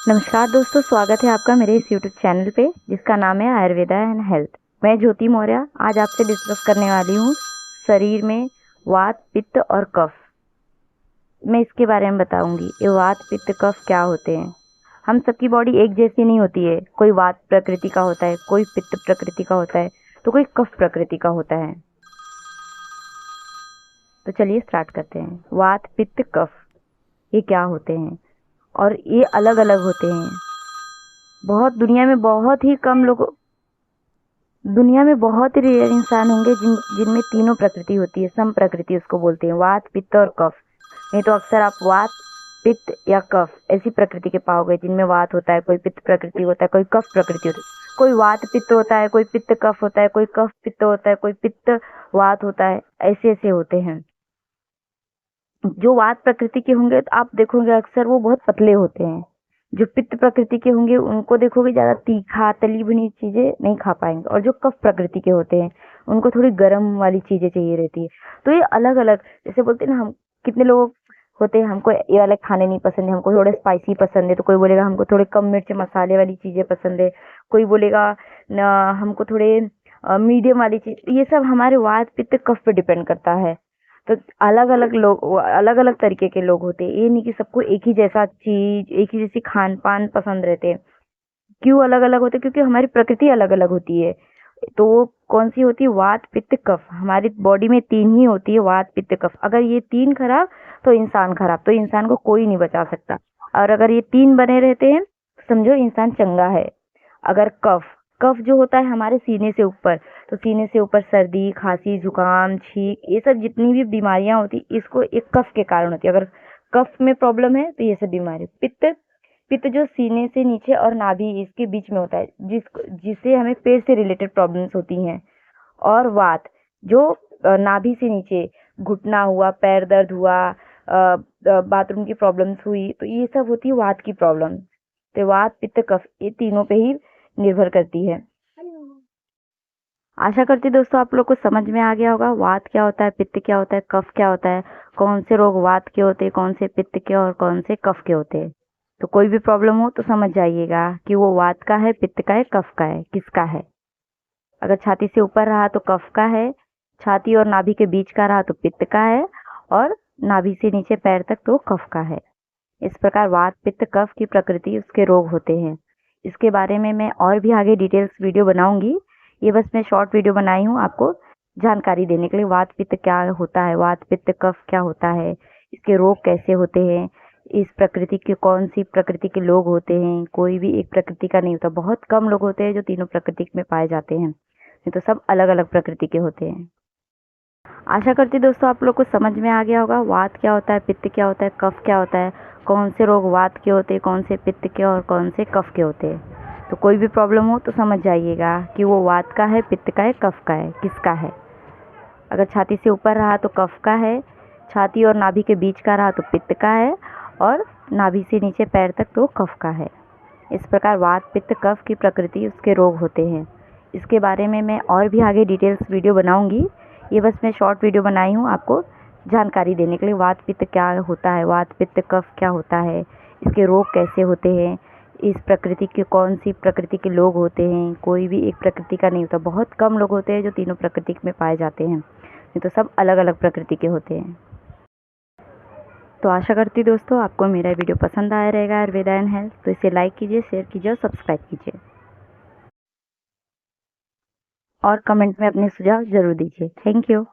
नमस्कार दोस्तों, स्वागत है आपका मेरे इस यूट्यूब चैनल पे जिसका नाम है आयुर्वेदा एंड हेल्थ। मैं ज्योति मौर्य आज आपसे डिस्कस करने वाली हूँ शरीर में वात, पित्त और कफ। मैं इसके बारे में बताऊंगी ये वात, पित्त, कफ क्या होते हैं। हम सबकी बॉडी एक जैसी नहीं होती है। कोई वात प्रकृति का होता है, कोई पित्त प्रकृति का होता है, तो कोई कफ प्रकृति का होता है। तो चलिए स्टार्ट करते हैं। वात, पित्त, कफ ये क्या होते हैं और ये अलग अलग होते हैं। दुनिया में बहुत ही रेयर इंसान होंगे जिनमें तीनों प्रकृति होती है। सम प्रकृति उसको बोलते हैं, वात, पित्त और कफ। नहीं तो अक्सर आप वात, पित्त या कफ ऐसी प्रकृति के पाओगे जिनमें वात होता है, कोई पित्त प्रकृति होता है, कोई कफ प्रकृति होती है। कोई वात पित्त होता है, कोई पित्त कफ होता है, कोई कफ पित्त होता है, कोई पित्त वात होता है। ऐसे ऐसे होते हैं। जो वात प्रकृति के होंगे तो आप देखोगे अक्सर वो बहुत पतले होते हैं। जो पित्त प्रकृति के होंगे उनको देखोगे ज़्यादा तीखा तली भुनी चीज़ें नहीं खा पाएंगे। और जो कफ प्रकृति के होते हैं उनको थोड़ी गर्म वाली चीज़ें चाहिए रहती है। तो ये अलग अलग, जैसे बोलते हैं ना, हम कितने लोग होते हैं हमको ये वाले खाने नहीं पसंद है, हमको थोड़े स्पाइसी पसंद है, तो कोई बोलेगा हमको थोड़े कम मिर्च मसाले वाली चीज़ें पसंद है, कोई बोलेगा न हमको थोड़े मीडियम वाली चीज़। ये सब हमारे वात, पित्त, कफ पे डिपेंड करता है। तो अलग अलग लोग, अलग अलग तरीके के लोग होते हैं। ये नहीं कि सबको एक ही जैसा चीज, एक ही जैसी खान पान पसंद रहते हैं। क्यों अलग अलग होते हैं? क्योंकि हमारी प्रकृति अलग अलग होती है। तो वो कौन सी होती है? वात, पित्त, कफ। हमारी बॉडी में तीन ही होती है, वात, पित्त, कफ। अगर ये तीन खराब तो इंसान खराब, तो इंसान को कोई नहीं बचा सकता। और अगर ये तीन बने रहते हैं तो समझो इंसान चंगा है। अगर कफ, कफ जो होता है हमारे सीने से ऊपर, तो सीने से ऊपर सर्दी, खांसी, जुकाम, छींक, ये सब जितनी भी बीमारियां होती इसको एक कफ के कारण होती है। अगर कफ में प्रॉब्लम है तो ये सब बीमारी। पित्त, पित्त जो सीने से नीचे और नाभि इसके बीच में होता है, जिससे हमें पेट से रिलेटेड प्रॉब्लम्स होती हैं। और वात जो नाभि से नीचे, घुटना हुआ, पैर दर्द हुआ, बाथरूम की प्रॉब्लम्स हुई, तो ये सब होती है वात की प्रॉब्लम। तो वात, पित्त, कफ ये तीनों पे ही निर्भर करती है। आशा करती दोस्तों आप लोग को समझ में आ गया होगा वात क्या होता है, पित्त क्या होता है, कफ क्या होता है, कौन से रोग वात के होते हैं, कौन से पित्त के और कौन से कफ के होते हैं। तो कोई भी प्रॉब्लम हो तो समझ जाइएगा कि वो वात का है, पित्त का है, कफ का है, किसका है। अगर छाती से ऊपर रहा तो कफ का है, छाती और नाभि के बीच का रहा तो पित्त का है, और नाभि से नीचे पैर तक तो कफ का है। इस प्रकार वात, पित्त, कफ की प्रकृति उसके रोग होते हैं। इसके बारे में मैं और भी आगे डिटेल्स वीडियो बनाऊंगी। ये बस मैं शॉर्ट वीडियो बनाई हूँ आपको जानकारी देने के लिए। वात, पित्त क्या होता है, वात, पित्त, कफ क्या होता है, इसके रोग कैसे होते हैं, इस प्रकृति के कौन सी प्रकृति के लोग होते हैं। कोई भी एक प्रकृति का नहीं होता, बहुत कम लोग होते हैं जो तीनों प्रकृति में पाए जाते हैं, नहीं तो सब अलग अलग प्रकृति के होते हैं। आशा करती दोस्तों आप लोग को समझ में आ गया होगा वात क्या होता है, पित्त क्या होता है, कफ क्या होता है, कौन से रोग वात के होते हैं, कौन से पित्त के और कौन से कफ के होते हैं। तो कोई भी प्रॉब्लम हो तो समझ जाइएगा कि वो वात का है, पित्त का है, कफ का है, किसका है। अगर छाती से ऊपर रहा तो कफ का है, छाती और नाभि के बीच का रहा तो पित्त का है, और नाभि से नीचे पैर तक तो कफ का है। इस प्रकार वात, पित्त, कफ की प्रकृति उसके रोग होते हैं। इसके बारे में मैं और भी आगे डिटेल्स वीडियो बनाऊंगी। ये बस मैं शॉर्ट वीडियो बनाई हूँ आपको जानकारी देने के लिए। वात, पित्त क्या होता है, वात, पित्त, कफ क्या होता है, इसके रोग कैसे होते हैं, इस प्रकृति के कौन सी प्रकृति के लोग होते हैं। कोई भी एक प्रकृति का नहीं होता, बहुत कम लोग होते हैं जो तीनों प्रकृति में पाए जाते हैं, नहीं तो सब अलग अलग प्रकृति के होते हैं। तो आशा करती दोस्तों आपको मेरा वीडियो पसंद आया रहेगा आयुर्वेदा एंड हेल्थ। तो इसे लाइक कीजिए, शेयर कीजिए और सब्सक्राइब कीजिए, और कमेंट में अपने सुझाव ज़रूर दीजिए। Thank you.